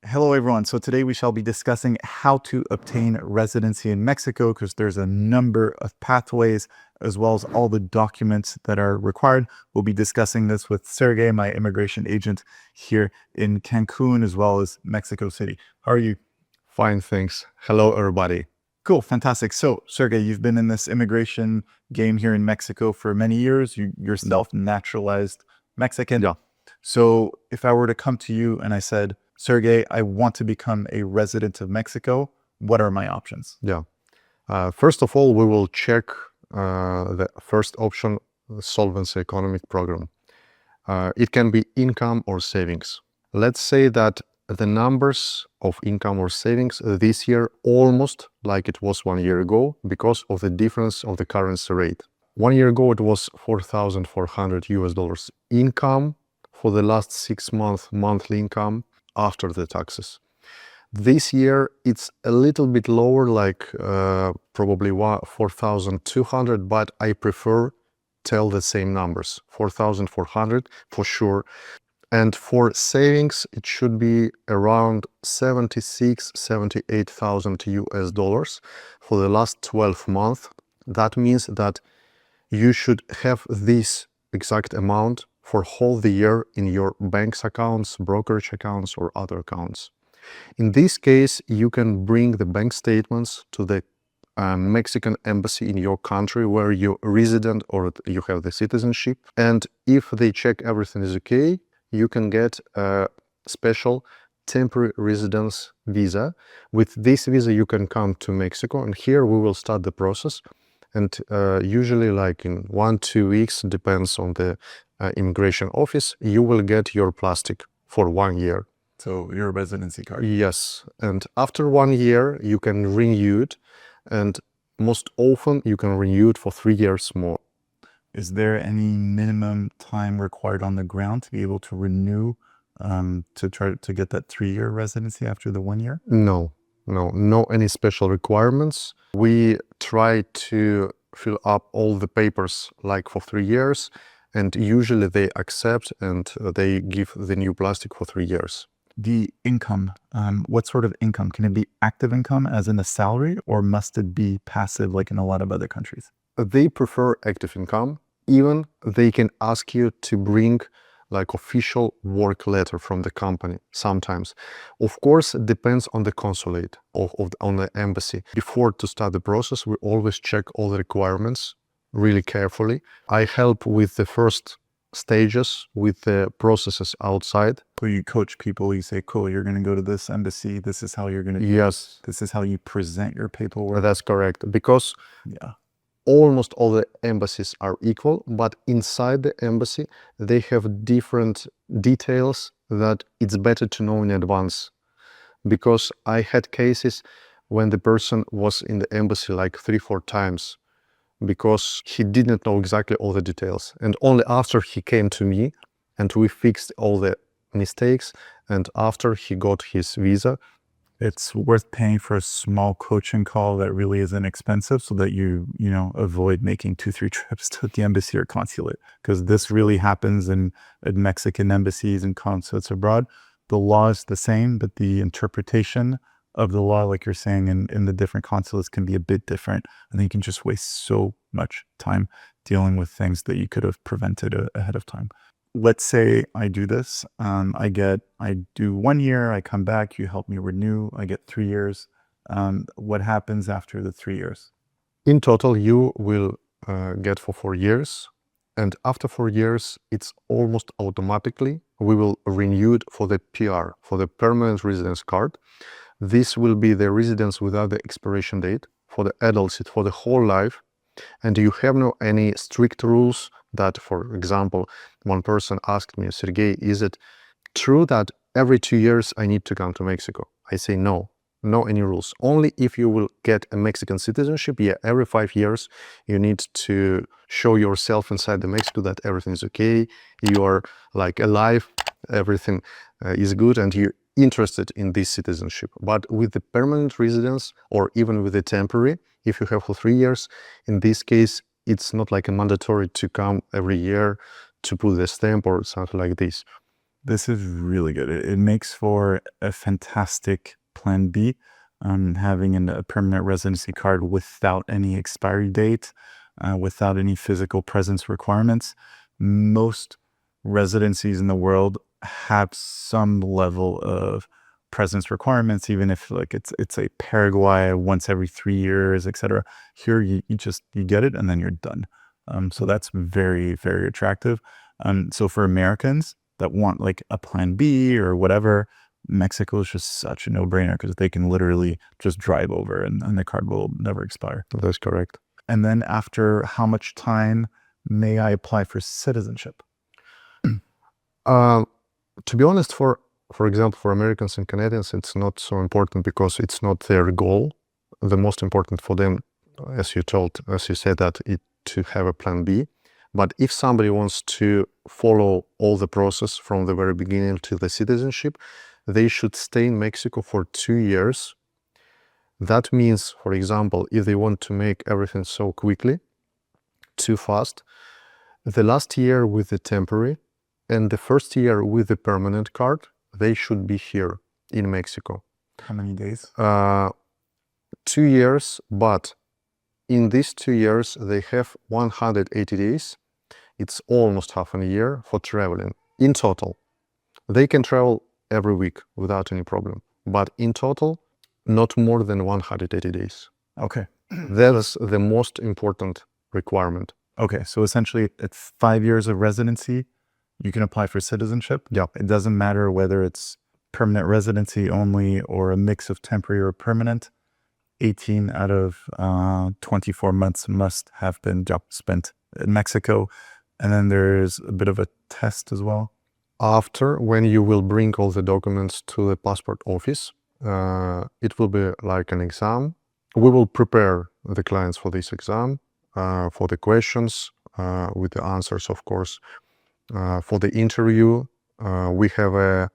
Hello everyone. So today we shall be discussing how to obtain residency in Mexico because there's a number of pathways as well as all the documents that are required. We'll be discussing this with Sergei, my immigration agent here in Cancun as well as Mexico City. How are you? Fine, thanks. Hello, everybody. Cool, fantastic. So Sergei, you've been in this immigration game here in Mexico for many years. You yourself naturalized Mexican. Yeah. So if I were to come to you and I said, Sergei, I want to become a resident of Mexico, what are my options? Yeah. First of all, we will check the first option, the solvency economic program. It can be income or savings. Let's say that the numbers of income or savings this year almost like it was 1 year ago because of the difference of the currency rate. 1 year ago, it was $4,400 income for the last 6 months monthly income after the taxes. This year, it's a little bit lower, like probably 4,200, but I prefer tell the same numbers, 4,400 for sure. And for savings, it should be around 78,000 US dollars for the last 12 months. That means that you should have this exact amount for whole the year in your bank's accounts, brokerage accounts, or other accounts. In this case, you can bring the bank statements to the Mexican embassy in your country where you're resident or you have the citizenship. And if they check everything is okay, you can get a special temporary residence visa. With this visa, you can come to Mexico, and here we will start the process. And usually like in 1-2 weeks, depends on the immigration office, you will get your plastic for 1 year. So your residency card. Yes, and after 1 year, you can renew it, and most often you can renew it for 3 years more. Is there any minimum time required on the ground to be able to renew, to try to get that 3-year residency after the 1 year? No any special requirements. We try to fill up all the papers like for 3 years, and usually they accept and they give the new plastic for 3 years. The income, what sort of income? Can it be active income as in a salary, or must it be passive like in a lot of other countries? They prefer active income. Even they can ask you to bring like official work letter from the company sometimes. Of course, it depends on the consulate on the embassy. Before to start the process, we always check all the requirements really carefully. I help with the first stages, with the processes outside. So you coach people, you say, cool, you're going to go to this embassy. This is how you're going to, Yes, this is how you present your paperwork. that's correct. Because Yeah. almost all the embassies are equal, but inside the embassy, they have different details that it's better to know in advance. Because I had cases when the person was in the embassy like 3-4 times because he didn't know exactly all the details. And only after he came to me and we fixed all the mistakes, and after he got his visa. It's worth paying for a small coaching call that really isn't expensive so that you avoid making 2-3 trips to the embassy or consulate, because this really happens in Mexican embassies and consulates abroad. The law is the same, but the interpretation of the law, like you're saying, in the different consulates can be a bit different. And then you can just waste so much time dealing with things that you could have prevented ahead of time. Let's say I do this, I do 1 year, I come back, you help me renew, I get 3 years. What happens after the 3 years? In total, you will get for 4 years. And after 4 years, it's almost automatically, we will renew it for the PR, for the permanent residence card. This will be the residence without the expiration date. For the adults, it's for the whole life. And you have no any strict rules that, for example, one person asked me, Sergei, is it true that every 2 years I need to come to Mexico? I say no any rules. Only if you will get a Mexican citizenship, yeah, every 5 years you need to show yourself inside the Mexico that everything is okay, you are like alive, everything is good, and you're interested in this citizenship. But with the permanent residence or even with the temporary, if you have for 3 years, in this case, it's not like a mandatory to come every year to put the stamp or something like this. This is really good. It makes for a fantastic plan B, having a permanent residency card without any expiry date, without any physical presence requirements. Most residencies in the world have some level of presence requirements, even if like it's a Paraguay once every 3 years, etc. Here you get it and then you're done. So that's very, very attractive. So for Americans that want like a plan B or whatever, Mexico is just such a no-brainer because they can literally just drive over and the card will never expire. That's correct. And then after how much time may I apply for citizenship? To be honest, for example, for Americans and Canadians, it's not so important because it's not their goal. The most important for them, as you said, that to have a plan B. But if somebody wants to follow all the process from the very beginning to the citizenship, they should stay in Mexico for 2 years. That means, for example, if they want to make everything so quickly, too fast, the last year with the temporary and the first year with the permanent card, they should be here in Mexico. How many days? 2 years, but in these 2 years, they have 180 days. It's almost half a year for traveling. In total, they can travel every week without any problem. But in total, not more than 180 days. Okay. That is the most important requirement. Okay. So essentially, at 5 years of residency, you can apply for citizenship. Yeah. It doesn't matter whether it's permanent residency only or a mix of temporary or permanent. 18 out of 24 months must have been spent in Mexico. And then there's a bit of a test as well. After, when you will bring all the documents to the passport office, it will be like an exam. We will prepare the clients for this exam, for the questions, with the answers, of course. For the interview, we have a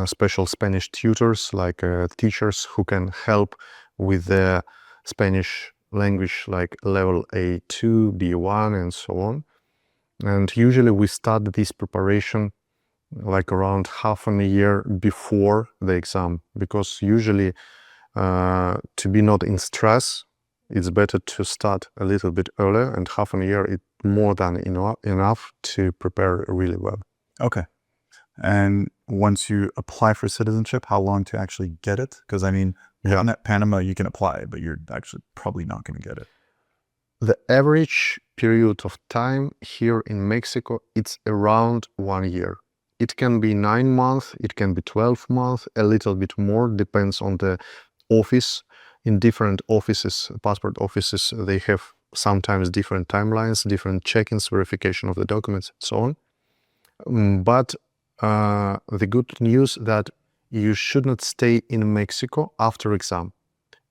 special Spanish tutors, like teachers who can help with the Spanish language, like level A2, B1, and so on. And usually we start this preparation like around half a year before the exam, because usually to be not in stress, it's better to start a little bit earlier, and half a year is more than enough to prepare really well. Okay. And once you apply for citizenship, how long to actually get it? Because I mean, in Panama, you can apply, but you're actually probably not going to get it. The average period of time here in Mexico, it's around 1 year. It can be 9 months, it can be 12 months, a little bit more, depends on the office. In different offices, passport offices, they have sometimes different timelines, different check-ins, verification of the documents, and so on. But the good news that you should not stay in Mexico after exam.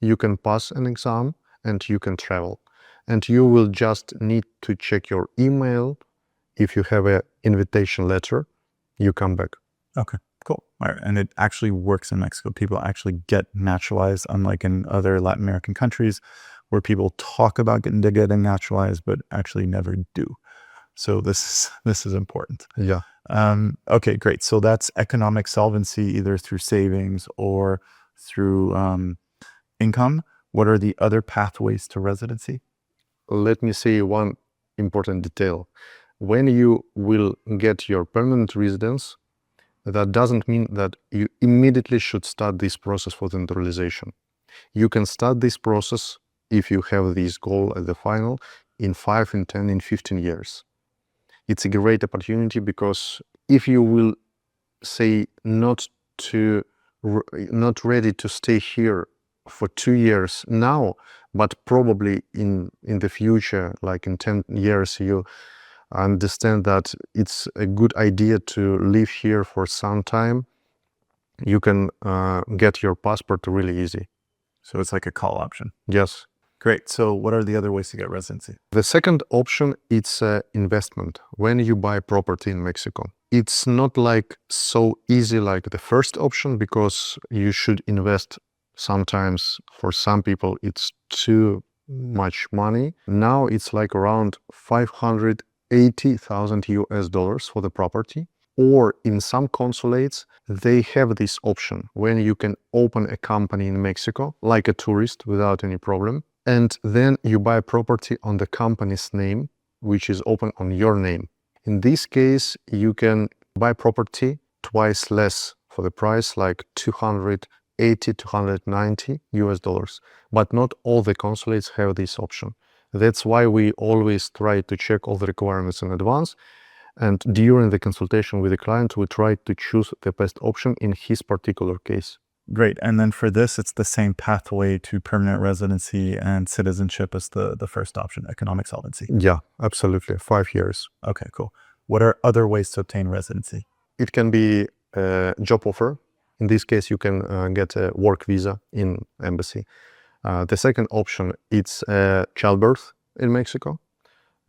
You can pass an exam and you can travel. And you will just need to check your email. If you have an invitation letter, you come back. Okay, cool. All right. And it actually works in Mexico. People actually get naturalized, unlike in other Latin American countries where people talk about getting naturalized, but actually never do. So this is important. Yeah. Okay, great. So that's economic solvency, either through savings or through income. What are the other pathways to residency? Let me say one important detail. When you will get your permanent residence, that doesn't mean that you immediately should start this process for the naturalization. You can start this process if you have this goal at the final in 5, in 10, in 15 years. It's a great opportunity because if you will say not ready to stay here for 2 years now, but probably in the future, like in 10 years, you understand that it's a good idea to live here for some time, you can get your passport really easy. So it's like a call option. Yes. Great. So what are the other ways to get residency? The second option, it's investment. When you buy property in Mexico, it's not like so easy like the first option, because you should invest. Sometimes for some people it's too much money. Now it's like around $580,000 US for the property. Or in some consulates, they have this option when you can open a company in Mexico, like a tourist, without any problem. And then you buy property on the company's name, which is open on your name. In this case, you can buy property twice less for the price, like $280, $290. But not all the consulates have this option. That's why we always try to check all the requirements in advance. And during the consultation with the client, we try to choose the best option in his particular case. Great. And then for this, it's the same pathway to permanent residency and citizenship as the first option, economic solvency. Yeah, absolutely. 5 years. Okay, cool. What are other ways to obtain residency? It can be a job offer. In this case, you can get a work visa in embassy. The second option, it's childbirth in Mexico,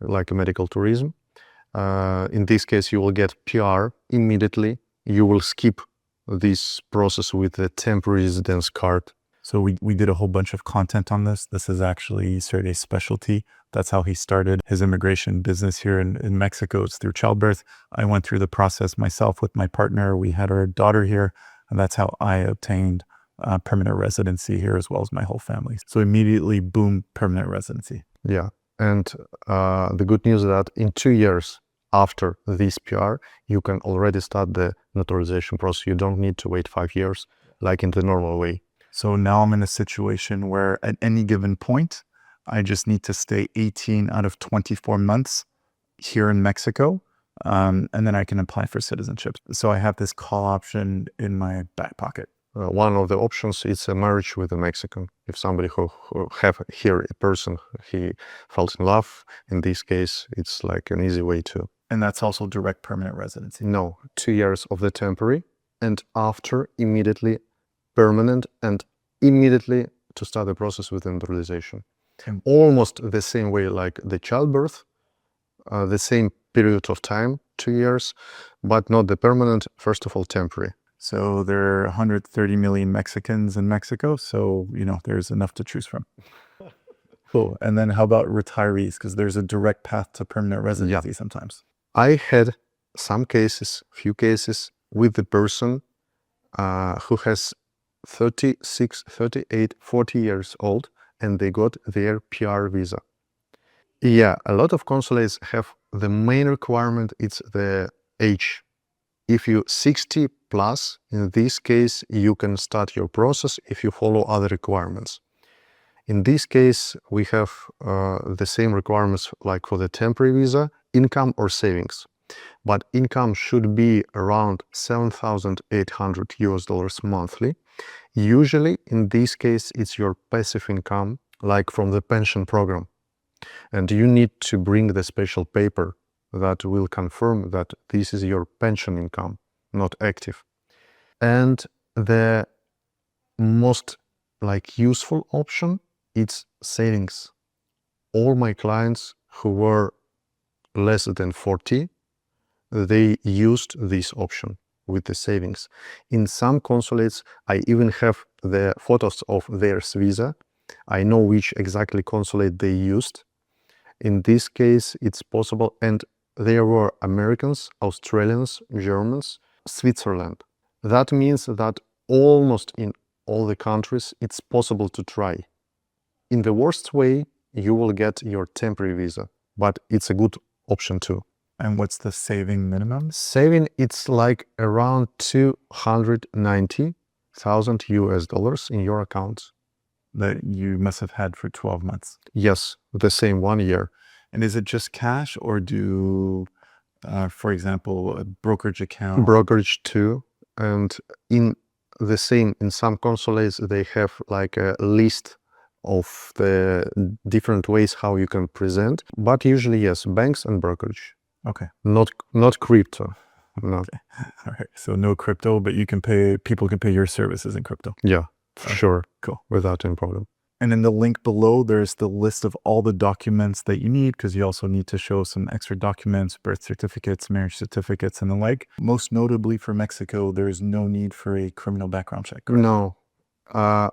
like a medical tourism. In this case, you will get PR immediately. You will skip this process with the temporary residence card. So we did a whole bunch of content on this. This is actually Sergei's specialty. That's how he started his immigration business here in Mexico. It's through childbirth. I went through the process myself with my partner. We had our daughter here, and that's how I obtained permanent residency here, as well as my whole family. So immediately, boom, permanent residency. Yeah. And the good news is that in 2 years after this PR, you can already start the naturalization process. You don't need to wait 5 years like in the normal way. So now I'm in a situation where at any given point, I just need to stay 18 out of 24 months here in Mexico, and then I can apply for citizenship. So I have this call option in my back pocket. One of the options is a marriage with a Mexican. If somebody who have here a person, he falls in love, in this case, it's like an easy way to. And that's also direct permanent residency. No, 2 years of the temporary, and after immediately permanent, and immediately to start the process with naturalization. Okay. Almost the same way like the childbirth, the same period of time, 2 years, but not the permanent, first of all, temporary. So there are 130 million Mexicans in Mexico. So, there's enough to choose from. Cool. And then how about retirees? Because there's a direct path to permanent residency sometimes. I had some cases, few cases with the person who has 36, 38, 40 years old, and they got their PR visa. Yeah, a lot of consulates have the main requirement, it's the age. If you're 60 plus, in this case, you can start your process if you follow other requirements. In this case, we have the same requirements like for the temporary visa, income or savings. But income should be around $7,800 monthly. Usually, in this case, it's your passive income, like from the pension program. And you need to bring the special paper that will confirm that this is your pension income, not active. And the most useful option, it's savings. All my clients who were less than 40, they used this option with the savings. In some consulates, I even have the photos of their visa. I know which exactly consulate they used. In this case, it's possible, and there were Americans, Australians, Germans, Switzerland. That means that almost in all the countries, it's possible to try. In the worst way, you will get your temporary visa, but it's a good option too. And what's the saving minimum? Saving, it's like around $290,000 in your account. That you must have had for 12 months. Yes, the same 1 year. And is it just cash, or do, for example, a brokerage account? Brokerage too. And in some consulates, they have like a list of the different ways how you can present. But usually, yes, banks and brokerage. Okay. Not crypto. No. Okay. All right. So no crypto, but people can pay your services in crypto. Yeah, for sure. Cool. Without any problem. And in the link below, there's the list of all the documents that you need, because you also need to show some extra documents, birth certificates, marriage certificates, and the like. Most notably for Mexico, there is no need for a criminal background check. Correct? No.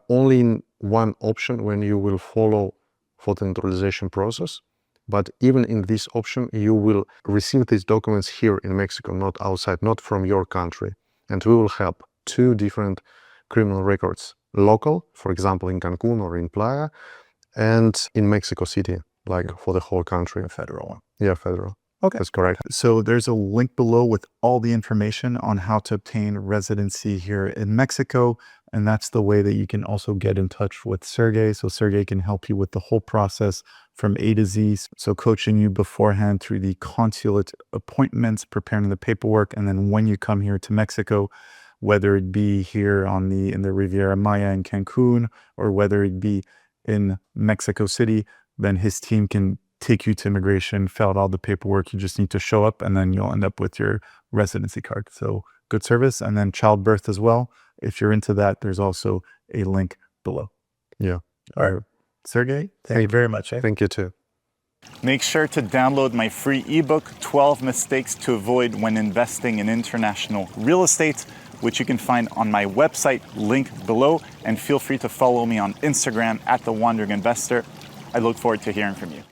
Only in one option when you will follow for the naturalization process. But even in this option, you will receive these documents here in Mexico, not outside, not from your country. And we will have 2 different criminal records, local, for example, in Cancun or in Playa, and in Mexico City, like for the whole country. A federal one. Yeah, federal. Okay. That's correct. So there's a link below with all the information on how to obtain residency here in Mexico. And that's the way that you can also get in touch with Sergei. So Sergei can help you with the whole process from A to Z. So coaching you beforehand through the consulate appointments, preparing the paperwork. And then when you come here to Mexico, whether it be here in the Riviera Maya in Cancun, or whether it be in Mexico City, then his team can take you to immigration, fill out all the paperwork. You just need to show up, and then you'll end up with your residency card. So good service. And then childbirth as well. If you're into that, there's also a link below. Yeah. All right. Sergei, thank you very much. Thank you too. Make sure to download my free ebook, 12 Mistakes to Avoid When Investing in International Real Estate, which you can find on my website, link below. And feel free to follow me on Instagram @TheWandering Investor. I look forward to hearing from you.